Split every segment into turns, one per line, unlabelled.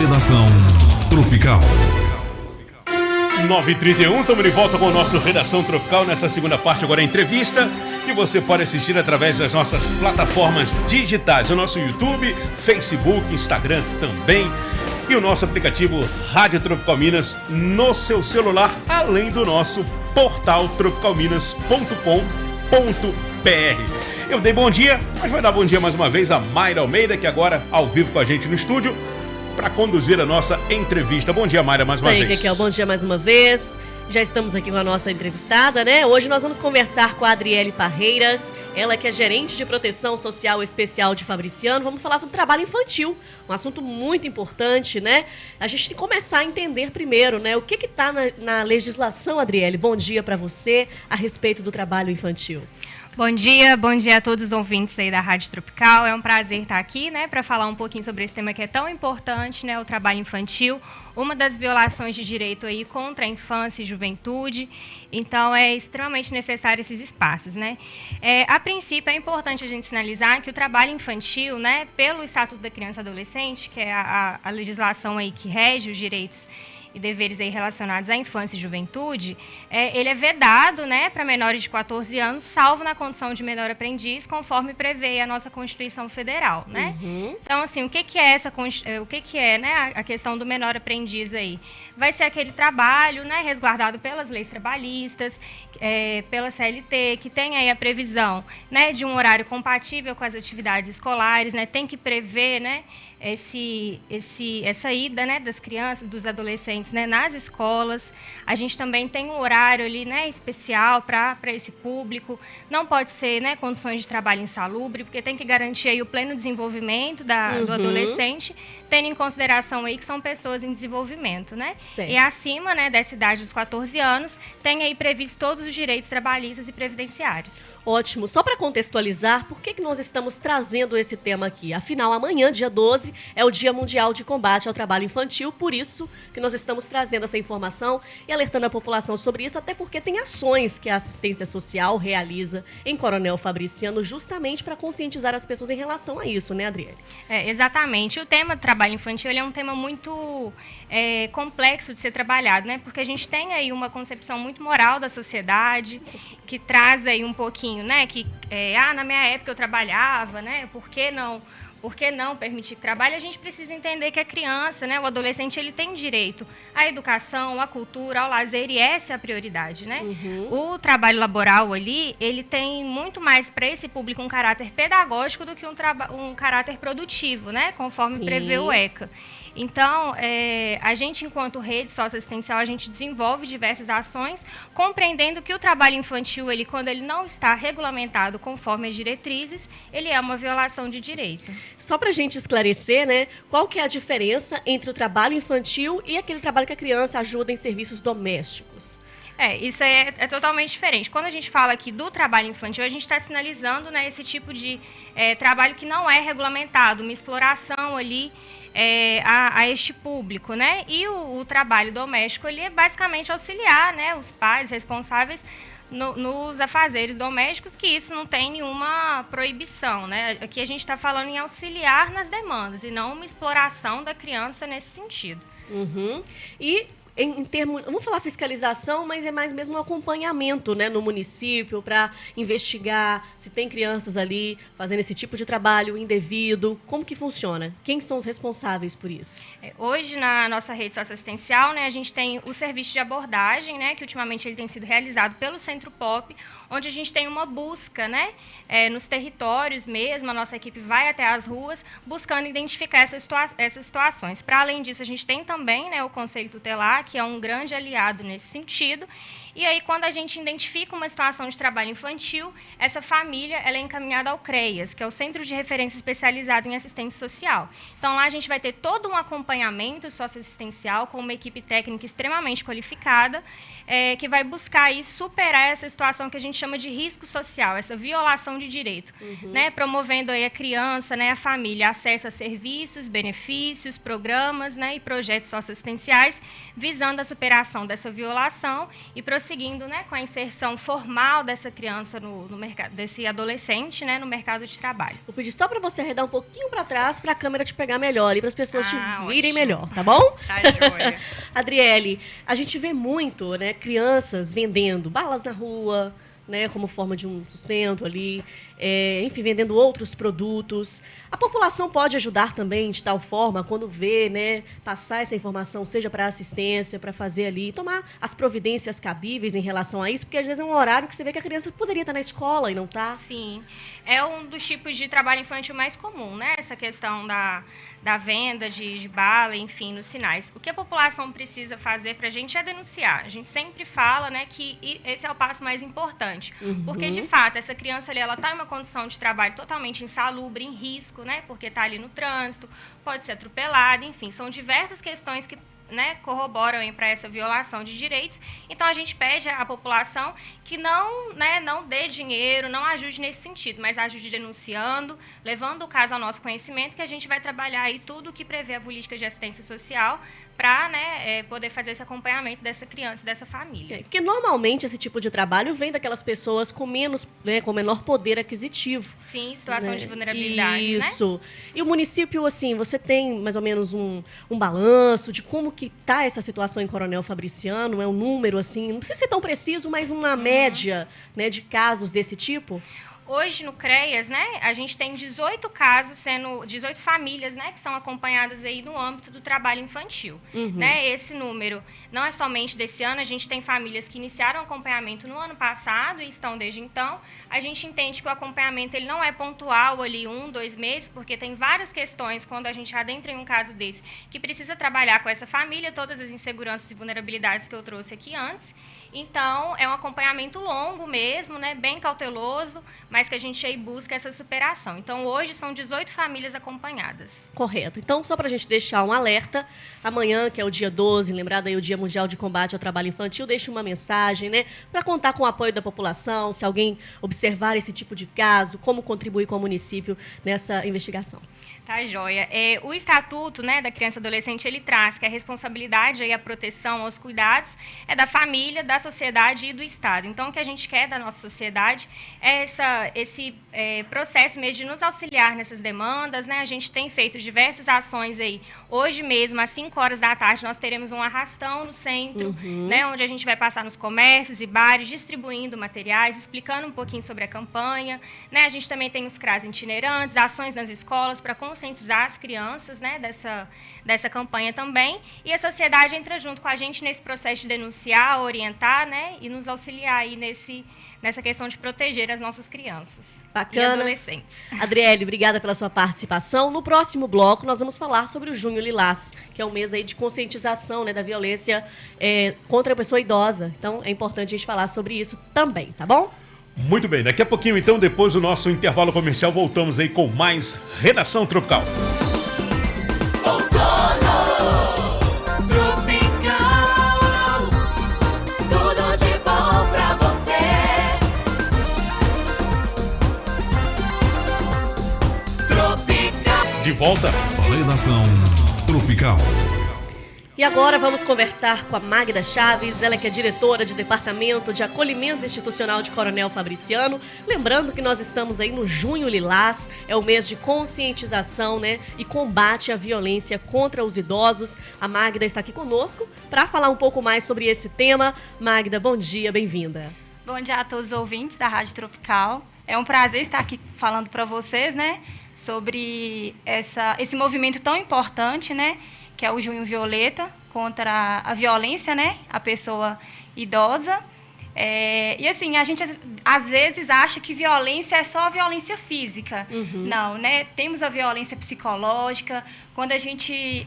Redação Tropical.
9h31, estamos de volta com o nosso Redação Tropical nessa segunda parte, agora a entrevista, que você pode assistir através das nossas plataformas digitais, o nosso YouTube, Facebook, Instagram também, e o nosso aplicativo Rádio Tropical Minas no seu celular, além do nosso portal tropicalminas.com.br. Eu dei bom dia, mas vai dar bom dia mais uma vez a Mayra Almeida, que agora ao vivo com a gente no estúdio, para conduzir a nossa entrevista. Bom dia, Mayra, mais uma vez.
Raquel, bom dia mais uma vez. Já estamos aqui com a nossa entrevistada, né? Hoje nós vamos conversar com a Adriele Parreiras, ela que é gerente de proteção social especial de Fabriciano. Vamos falar sobre trabalho infantil, um assunto muito importante, né? A gente tem que começar a entender primeiro, né? O que está na legislação, Adriele? Bom dia para você a respeito do trabalho infantil.
Bom dia a todos os ouvintes aí da Rádio Tropical. É um prazer estar aqui, né, para falar um pouquinho sobre esse tema que é tão importante, né, o trabalho infantil, uma das violações de direito aí contra a infância e juventude. Então, é extremamente necessário esses espaços, né? A princípio, é importante a gente sinalizar que o trabalho infantil, né, pelo Estatuto da Criança e Adolescente, que é a legislação aí que rege os direitos e deveres aí relacionados à infância e juventude, ele é vedado, né, para menores de 14 anos, salvo na condição de menor aprendiz, conforme prevê a nossa Constituição Federal, né? Então, assim, o que é né, a questão do menor aprendiz aí? Vai ser aquele trabalho, né, resguardado pelas leis trabalhistas, pela CLT, que tem aí a previsão, né, de um horário compatível com as atividades escolares, né, tem que prever, né, essa ida, né, das crianças, dos adolescentes, né, nas escolas. A gente também tem um horário ali, né, especial para esse público. Não pode ser, né, condições de trabalho insalubre, porque tem que garantir aí o pleno desenvolvimento do adolescente, tendo em consideração aí que são pessoas em desenvolvimento, né?
Certo.
E acima, né, dessa idade dos 14 anos, tem aí previsto todos os direitos trabalhistas e previdenciários.
Ótimo. Só para contextualizar, por que nós estamos trazendo esse tema aqui? Afinal, amanhã, dia 12, é o Dia Mundial de Combate ao Trabalho Infantil, por isso que nós estamos trazendo essa informação e alertando a população sobre isso, até porque tem ações que a assistência social realiza em Coronel Fabriciano justamente para conscientizar as pessoas em relação a isso, né, Adriele?
Exatamente. O tema do trabalho infantil ele é um tema muito complexo de ser trabalhado, né? Porque a gente tem aí uma concepção muito moral da sociedade, que traz aí um pouquinho, né? Que, na minha época eu trabalhava, né? Por que não permitir que trabalhe? A gente precisa entender que a criança, né, o adolescente, ele tem direito à educação, à cultura, ao lazer, e essa é a prioridade, né? O trabalho laboral ali, ele tem muito mais para esse público um caráter pedagógico do que um caráter produtivo, né? Conforme prevê o ECA. Então, a gente, enquanto rede socioassistencial, a gente desenvolve diversas ações, compreendendo que o trabalho infantil, quando ele não está regulamentado conforme as diretrizes, ele é uma violação de direito.
Só para a gente esclarecer, né, qual que é a diferença entre o trabalho infantil e aquele trabalho que a criança ajuda em serviços domésticos?
Isso é totalmente diferente. Quando a gente fala aqui do trabalho infantil, a gente está sinalizando, né, esse tipo de trabalho que não é regulamentado, uma exploração ali a este público, né? E o trabalho doméstico, ele é basicamente auxiliar, né, os pais responsáveis nos afazeres domésticos, que isso não tem nenhuma proibição, né? Aqui a gente está falando em auxiliar nas demandas e não uma exploração da criança nesse sentido.
E em termos, vamos falar fiscalização, mas é mais mesmo um acompanhamento, né, no município para investigar se tem crianças ali fazendo esse tipo de trabalho indevido. Como que funciona? Quem são os responsáveis por isso?
Hoje, na nossa rede socioassistencial, né, a gente tem o serviço de abordagem, né, que ultimamente ele tem sido realizado pelo Centro Pop, onde a gente tem uma busca, né, nos territórios mesmo, a nossa equipe vai até as ruas buscando identificar essas situações. Para além disso, a gente tem também, né, o Conselho Tutelar, que é um grande aliado nesse sentido. E aí, quando a gente identifica uma situação de trabalho infantil, essa família ela é encaminhada ao CREAS, que é o Centro de Referência Especializado em Assistência Social. Então, lá a gente vai ter todo um acompanhamento socioassistencial com uma equipe técnica extremamente qualificada, que vai buscar aí superar essa situação que a gente chama de risco social, essa violação de direito, né? Promovendo aí a criança, né, a família, acesso a serviços, benefícios, programas, né, e projetos socioassistenciais, visando a superação dessa violação e prosseguindo, né, com a inserção formal dessa criança no mercado, desse adolescente, né, no mercado de trabalho.
Vou pedir só para você arredar um pouquinho para trás para a câmera te pegar melhor e para as pessoas te virem
ótimo.
melhor, tá bom?
Tá joia.
Adriele, a gente vê muito, né, crianças vendendo balas na rua, né, como forma de um sustento ali, enfim, vendendo outros produtos. A população pode ajudar também de tal forma, quando vê, né, passar essa informação, seja para assistência, para fazer ali, tomar as providências cabíveis em relação a isso, porque às vezes é um horário que você vê que a criança poderia estar na escola e não está.
Sim, é um dos tipos de trabalho infantil mais comum, né? Essa questão da venda de bala, enfim, nos sinais. O que a população precisa fazer para a gente é denunciar. A gente sempre fala, né, que esse é o passo mais importante. Porque, de fato, essa criança ali, ela está em uma condição de trabalho totalmente insalubre, em risco, né? Porque está ali no trânsito, pode ser atropelada, enfim, são diversas questões que, né, corroboram para essa violação de direitos. Então, a gente pede à população que não dê dinheiro, não ajude nesse sentido, mas ajude denunciando, levando o caso ao nosso conhecimento, que a gente vai trabalhar aí tudo o que prevê a política de assistência social para, né, poder fazer esse acompanhamento dessa criança e dessa família.
Porque normalmente esse tipo de trabalho vem daquelas pessoas com menos, né, com menor poder aquisitivo.
Sim, situação
Né?
de vulnerabilidade,
Isso. Né? E o município, assim, você tem mais ou menos um balanço de como que está essa situação em Coronel Fabriciano? É um número, assim, não precisa ser tão preciso, mas uma média, né, de casos desse tipo?
Hoje, no CREAS, né, a gente tem 18 casos, 18 famílias, né, que são acompanhadas aí no âmbito do trabalho infantil. Né? Esse número não é somente desse ano, a gente tem famílias que iniciaram o acompanhamento no ano passado e estão desde então. A gente entende que o acompanhamento ele não é pontual ali 1, 2 meses, porque tem várias questões quando a gente adentra em um caso desse que precisa trabalhar com essa família, todas as inseguranças e vulnerabilidades que eu trouxe aqui antes. Então, é um acompanhamento longo mesmo, né, bem cauteloso, mas que a gente aí busca essa superação. Então, hoje são 18 famílias acompanhadas.
Correto. Então, só para a gente deixar um alerta, amanhã, que é o dia 12, lembrado aí o Dia Mundial de Combate ao Trabalho Infantil, deixe uma mensagem, né, para contar com o apoio da população, se alguém observar esse tipo de caso, como contribuir com o município nessa investigação.
Tá, joia. O Estatuto, né, da Criança e Adolescente, ele traz que a responsabilidade e a proteção aos cuidados é da família, da sociedade e do Estado. Então, o que a gente quer da nossa sociedade é esse processo mesmo de nos auxiliar nessas demandas, né? A gente tem feito diversas ações aí. Hoje mesmo, às 5 horas da tarde, nós teremos um arrastão no centro, né, onde a gente vai passar nos comércios e bares, distribuindo materiais, explicando um pouquinho sobre a campanha. Né? A gente também tem os CRAS itinerantes, ações nas escolas para conscientizar as crianças, né, dessa campanha também. E a sociedade entra junto com a gente nesse processo de denunciar, orientar, né, e nos auxiliar aí nessa questão de proteger as nossas crianças.
Bacana.
E adolescentes.
Adriele, obrigada pela sua participação. No próximo bloco, nós vamos falar sobre o Junho Lilás, que é um mês aí de conscientização, né, da violência contra a pessoa idosa. Então, é importante a gente falar sobre isso também, tá bom?
Muito bem, daqui a pouquinho, então, depois do nosso intervalo comercial, voltamos aí com mais Redação Tropical. De volta.
Redação Tropical.
E agora vamos conversar com a Magda Chaves, ela que é diretora de Departamento de Acolhimento Institucional de Coronel Fabriciano. Lembrando que nós estamos aí no Junho Lilás, é o mês de conscientização, né, e combate à violência contra os idosos. A Magda está aqui conosco para falar um pouco mais sobre esse tema. Magda, bom dia, bem-vinda.
Bom dia a todos os ouvintes da Rádio Tropical. É um prazer estar aqui falando para vocês, né, sobre esse movimento tão importante, né, que é o Junho Violeta, contra a violência, né, à pessoa idosa. E assim, a gente às vezes acha que violência é só a violência física. Não, né? Temos a violência psicológica, quando a gente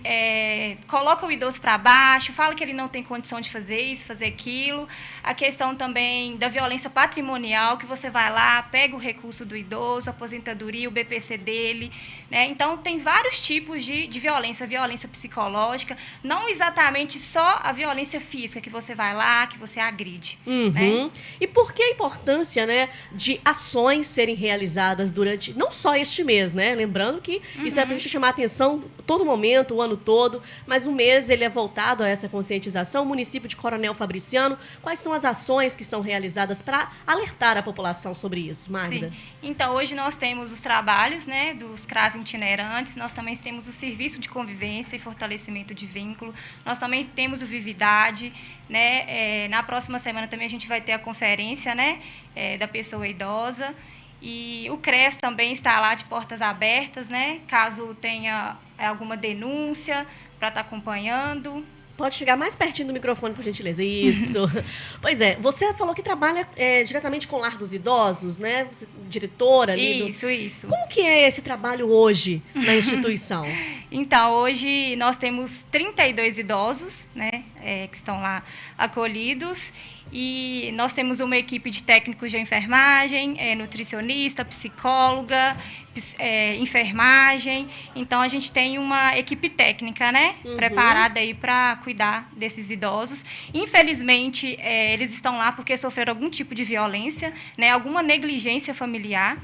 coloca o idoso para baixo, fala que ele não tem condição de fazer isso, fazer aquilo. A questão também da violência patrimonial, que você vai lá, pega o recurso do idoso, a aposentadoria, o BPC dele. Né? Então, tem vários tipos de violência. Violência psicológica, não exatamente só a violência física, que você vai lá, que você agride. né?
E por que a importância, né, de ações serem realizadas durante, não só este mês, né? Lembrando que isso é para a gente chamar a atenção todo momento, o ano todo, mas o mês ele é voltado a essa conscientização. O município de Coronel Fabriciano, quais são as ações que são realizadas para alertar a população sobre isso, Magda?
Sim. Então, hoje nós temos os trabalhos, né, dos CRAS itinerantes, nós também temos o serviço de convivência e fortalecimento de vínculo, nós também temos o Vividade, né, na próxima semana também a gente vai ter a conferência, né, da pessoa idosa, e o CRES também está lá de portas abertas, né, caso tenha alguma denúncia para estar acompanhando.
Pode chegar mais pertinho do microfone, por gentileza. Isso. Pois é, você falou que trabalha diretamente com o Lar dos Idosos, né? Você, diretora ali.
Isso.
Como que é esse trabalho hoje na instituição?
Então, hoje nós temos 32 idosos, né, que estão lá acolhidos, e nós temos uma equipe de técnicos de enfermagem, nutricionista, psicóloga, enfermagem. Então, a gente tem uma equipe técnica, né, preparada aí para cuidar desses idosos. Infelizmente, eles estão lá porque sofreram algum tipo de violência, né, alguma negligência familiar.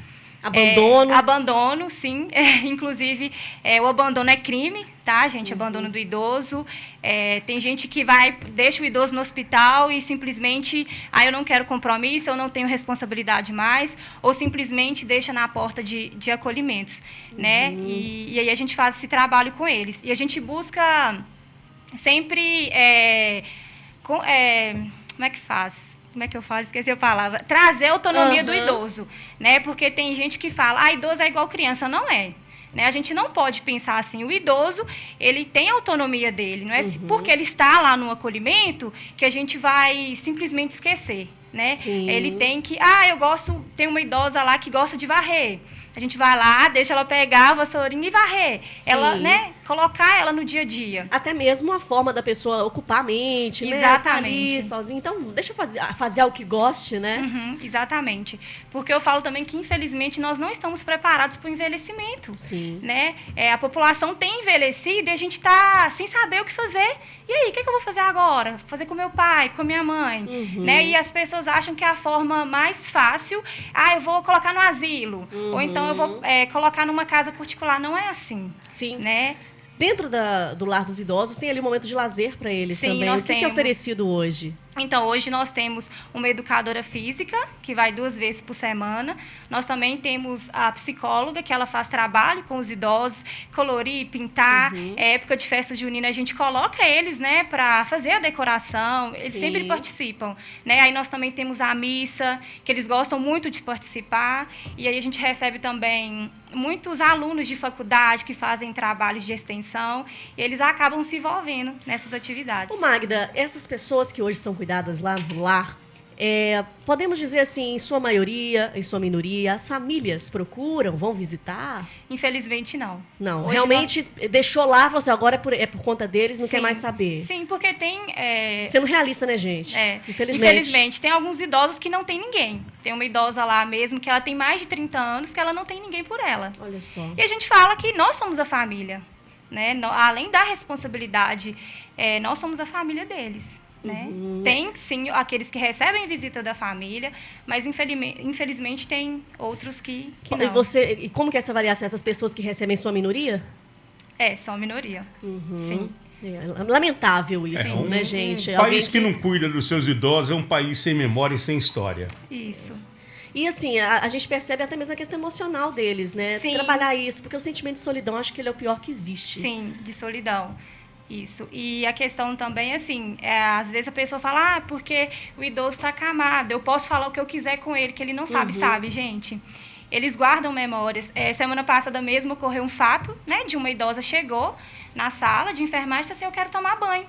Abandono?
Abandono, sim. Inclusive, o abandono é crime, tá, gente? Abandono do idoso. Tem gente que deixa o idoso no hospital e simplesmente, eu não quero compromisso, eu não tenho responsabilidade mais, ou simplesmente deixa na porta de acolhimentos, né? E aí a gente faz esse trabalho com eles. E a gente busca sempre... como é que faz? Como é que eu falo? Esqueci a palavra. Trazer a autonomia do idoso, né? Porque tem gente que fala, idoso é igual criança. Não é. Né? A gente não pode pensar assim. O idoso, ele tem a autonomia dele. Não é porque ele está lá no acolhimento que a gente vai simplesmente esquecer, né?
Sim.
Ele tem que... tem uma idosa lá que gosta de varrer. A gente vai lá, deixa ela pegar a vassourinha e varrer.
Sim.
Ela, né? Colocar ela no dia a dia.
Até mesmo a forma da pessoa ocupar a mente, né?
Exatamente.
Tá ali sozinha. Então, deixa eu fazer algo que goste, né?
Exatamente. Porque eu falo também que, infelizmente, nós não estamos preparados para o envelhecimento.
Sim.
Né? A população tem envelhecido e a gente está sem saber o que fazer. E aí, o que eu vou fazer agora? Fazer com meu pai, com a minha mãe. Né? E as pessoas acham que é a forma mais fácil. Eu vou colocar no asilo. Ou então eu vou colocar numa casa particular. Não é assim.
Sim.
Né?
Dentro do Lar dos Idosos, tem ali um momento de lazer para eles.
Sim,
também.
nós
O que é
temos.
oferecido hoje?
Então, hoje nós temos uma educadora física, que vai 2 vezes por semana. Nós também temos a psicóloga, que ela faz trabalho com os idosos, colorir, pintar. Época de festa junina, a gente coloca eles, né, para fazer a decoração. Eles sempre participam. Né? Aí nós também temos a missa, que eles gostam muito de participar. E aí a gente recebe também muitos alunos de faculdade que fazem trabalhos de extensão. E eles acabam se envolvendo nessas atividades.
Ô Magda, essas pessoas que hoje são cuidadas lá no lar, podemos dizer assim, em sua maioria, em sua minoria, as famílias procuram, vão visitar?
Infelizmente, não.
Não,
Hoje
realmente deixou lá, falou assim, agora é por conta deles, não quer mais saber.
Sim, porque tem...
Sendo realista, né, gente?
Infelizmente. Tem alguns idosos que não tem ninguém. Tem uma idosa lá mesmo, que ela tem mais de 30 anos, que ela não tem ninguém por ela.
Olha só.
E a gente fala que nós somos a família. Né? Além da responsabilidade, nós somos a família deles. Né? Tem, sim, aqueles que recebem visita da família, mas, infelizmente, tem outros que não.
E como que é essa avaliação? Essas pessoas que recebem sua minoria?
São minoria. Sim.
Lamentável isso, né, gente?
Um país que não cuida dos seus idosos é um país sem memória e sem história.
Isso.
E assim, a gente percebe até mesmo a questão emocional deles, né?
Sim.
Trabalhar isso, porque o sentimento de solidão, acho que ele é o pior que existe.
Sim, de solidão. Isso. E a questão também, assim, às vezes a pessoa fala, porque o idoso está acamado, eu posso falar o que eu quiser com ele, que ele não sabe, gente? Eles guardam memórias. Semana passada mesmo ocorreu um fato, né, de uma idosa chegou na sala de enfermagem e disse assim, eu quero tomar banho.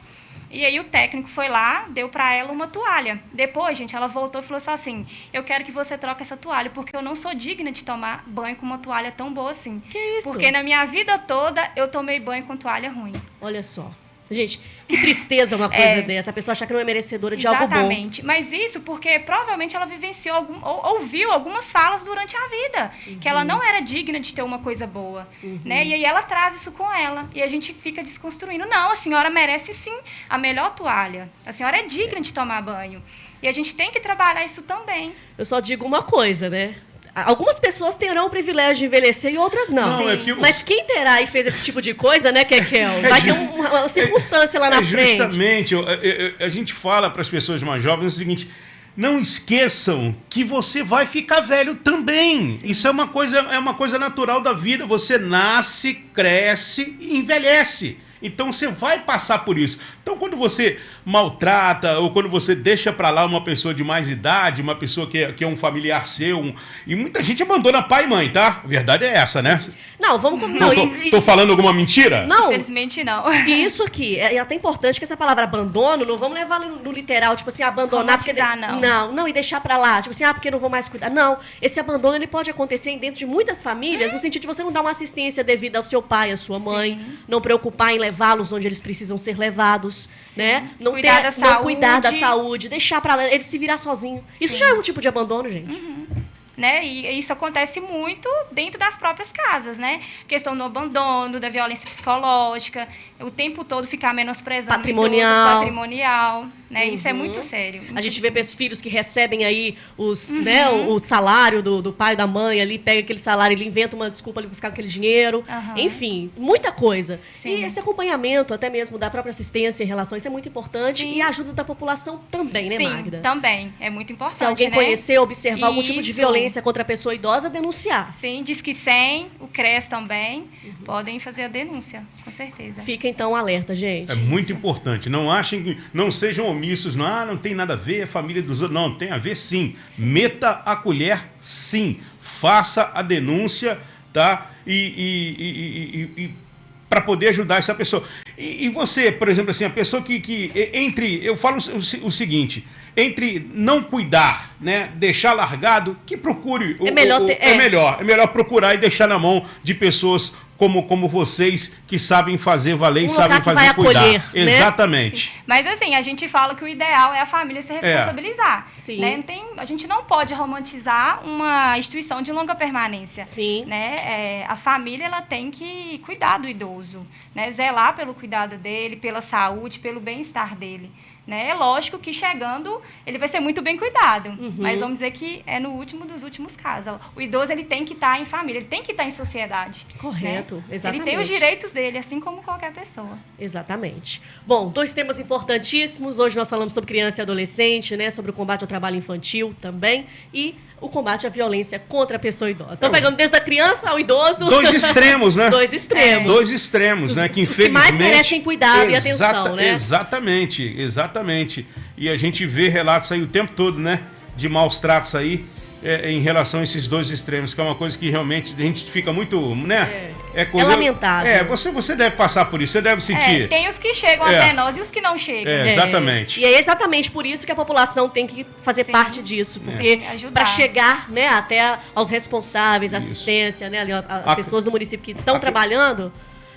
E aí o técnico foi lá, deu para ela uma toalha. Depois, gente, ela voltou e falou só assim, eu quero que você troque essa toalha, porque eu não sou digna de tomar banho com uma toalha tão boa assim.
Que isso?
Porque na minha vida toda eu tomei banho com toalha ruim.
Olha só. Gente, que tristeza uma coisa dessa. A pessoa achar que não é merecedora de algo bom.
Exatamente. Mas isso porque provavelmente ela vivenciou, ouviu algumas falas durante a vida. Que ela não era digna de ter uma coisa boa. Né? E aí ela traz isso com ela. E a gente fica desconstruindo. Não, a senhora merece sim a melhor toalha. A senhora é digna de tomar banho. E a gente tem que trabalhar isso também.
Eu só digo uma coisa, né? Algumas pessoas terão o privilégio de envelhecer e outras não. Mas quem terá e fez esse tipo de coisa, né, Kekel? Vai ter uma circunstância lá na frente.
Justamente. A gente fala para as pessoas mais jovens o seguinte: não esqueçam que você vai ficar velho também. Sim. Isso é uma coisa natural da vida. Você nasce, cresce e envelhece. Então você vai passar por isso. Então quando você maltrata ou quando você deixa para lá uma pessoa de mais idade, uma pessoa que é um familiar seu, e muita gente abandona pai e mãe, tá? A verdade é essa, né?
Não, vamos...
Tô falando alguma mentira?
Não. Infelizmente não.
E isso aqui, é até importante que essa palavra abandono, não vamos levar no literal, tipo assim, abandonar... Não, e deixar para lá, tipo assim, porque não vou mais cuidar. Não, esse abandono ele pode acontecer dentro de muitas famílias, no sentido de você não dar uma assistência devida ao seu pai, à sua mãe, não preocupar em levá-los onde eles precisam ser levados, né? Não cuidar da saúde, deixar para lá, ele se virar sozinho. Isso já é um tipo de abandono, gente.
Né? E isso acontece muito dentro das próprias casas, né? Questão do abandono, da violência psicológica, o tempo todo ficar menosprezando patrimonial, né? Isso é muito sério.
A gente vê filhos que recebem aí né, o salário do pai e da mãe ali, pega aquele salário, ele inventa uma desculpa ali para ficar com aquele dinheiro. Enfim, muita coisa. Sim. E esse acompanhamento, até mesmo da própria assistência em relação a isso, é muito importante. Sim. E a ajuda da população também, né, Magda?
Sim, também. É muito importante.
Se alguém conhecer, observar algum tipo de violência contra a pessoa idosa, denunciar.
Sim, diz que 100, o CRES também, podem fazer a denúncia, com certeza.
Fica então alerta, gente.
É muito importante. Não achem que não sejam omissos, não tem nada a ver a família dos outros. Não, tem a ver sim. Meta a colher sim. Faça a denúncia, tá? E para poder ajudar essa pessoa. E você, por exemplo, assim, a pessoa eu falo o seguinte: entre não cuidar, né, deixar largado, que procure é melhor procurar e deixar na mão de pessoas como vocês, que sabem fazer valer e sabem fazer cuidar. Acolher, né? Exatamente.
Sim. Mas assim, a gente fala que o ideal é a família se responsabilizar. Sim. Né? A gente não pode romantizar uma instituição de longa permanência.
Sim.
Né? A família ela tem que cuidar do idoso, né? Zelar pelo cuidado dele, pela saúde, pelo bem-estar dele. Né? É lógico que chegando, ele vai ser muito bem cuidado, mas vamos dizer que é no último dos últimos casos. O idoso ele tem que estar em família, ele tem que estar em sociedade.
Correto,
né?
exatamente.
Ele tem os direitos dele, assim como qualquer pessoa.
Exatamente. Bom, 2 temas importantíssimos. Hoje nós falamos sobre criança e adolescente, né? Sobre o combate ao trabalho infantil também e o combate à violência contra a pessoa idosa. Estão pegando desde a criança ao idoso.
2 extremos, né?
2 extremos.
2 extremos, né? Que infelizmente...
que mais merecem cuidado e atenção, né?
Exatamente. E a gente vê relatos aí o tempo todo, né? De maus tratos aí em relação a esses 2 extremos, que é uma coisa que realmente a gente fica muito, né?
É lamentável.
Você deve passar por isso, você deve sentir.
Tem os que chegam até nós e os que não chegam.
Exatamente.
E é exatamente por isso que a população tem que fazer parte disso. Porque para chegar, né, até aos responsáveis, assistência, né, as pessoas do município que estão trabalhando,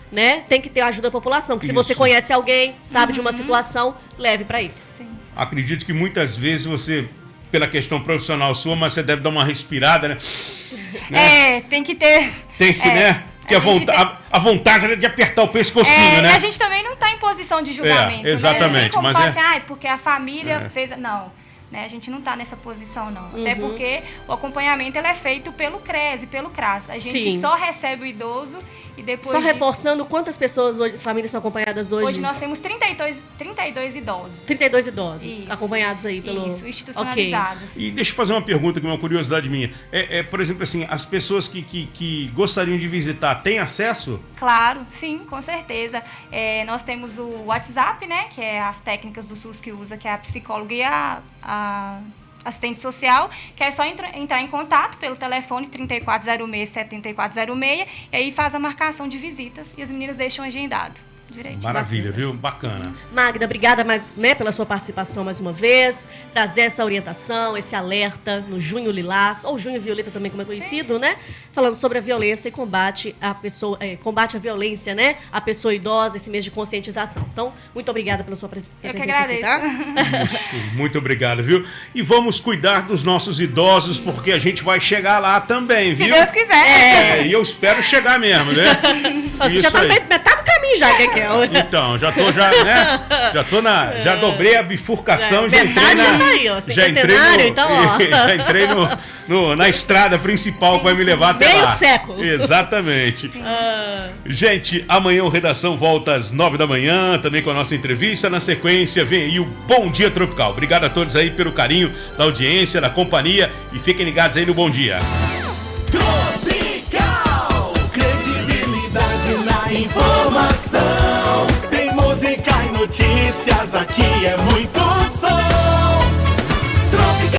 né, tem que ter a ajuda da população. Porque se você conhece alguém, sabe de uma situação, leve para eles.
Sim.
Acredito que muitas vezes você, pela questão profissional sua, mas você deve dar uma respirada, né?
Tem que ter...
né? Porque a vontade é de apertar o pescocinho, né?
E a gente também não está em posição de julgamento,
exatamente.
Né? Não tem como falar assim, porque a família fez... Não, né? A gente não está nessa posição, não. Até porque o acompanhamento ele é feito pelo CRES e pelo CRAS. A gente só recebe o idoso e depois...
Só reforçando, quantas pessoas hoje, famílias são acompanhadas hoje?
Hoje nós temos 32 idosos.
32 idosos acompanhados aí pelo...
Isso, institucionalizados.
E deixa eu fazer uma pergunta, que é uma curiosidade minha. Por exemplo, assim, as pessoas que gostariam de visitar, têm acesso?
Claro, sim, com certeza. Nós temos o WhatsApp, né, que é as técnicas do SUS que usa, que é a psicóloga e a assistente social, que é só entrar em contato pelo telefone 3406-7406 e aí faz a marcação de visitas e as meninas deixam agendado. direitinho.
Maravilha, viu? Bacana.
Magda, obrigada pela sua participação mais uma vez, trazer essa orientação, esse alerta no Junho Lilás, ou Junho Violeta também, como é conhecido, né? Falando sobre a violência e combate à violência, né? A pessoa idosa, esse mês de conscientização. Então, muito obrigada pela sua presença aqui, tá?
Muito obrigado, viu? E vamos cuidar dos nossos idosos, porque a gente vai chegar lá também, viu?
Se Deus quiser.
E eu espero chegar mesmo, né?
Você já tá metade do caminho já, Kekel.
Então, já dobrei a bifurcação, já entrei na estrada principal que vai me levar até lá.
Meio século.
Exatamente. Gente, amanhã o Redação volta às 9 da manhã, também com a nossa entrevista. Na sequência, vem aí o Bom Dia Tropical. Obrigado a todos aí pelo carinho da audiência, da companhia, e fiquem ligados aí no Bom Dia.
Tropical, credibilidade na informação. Tem música e notícias, aqui é muito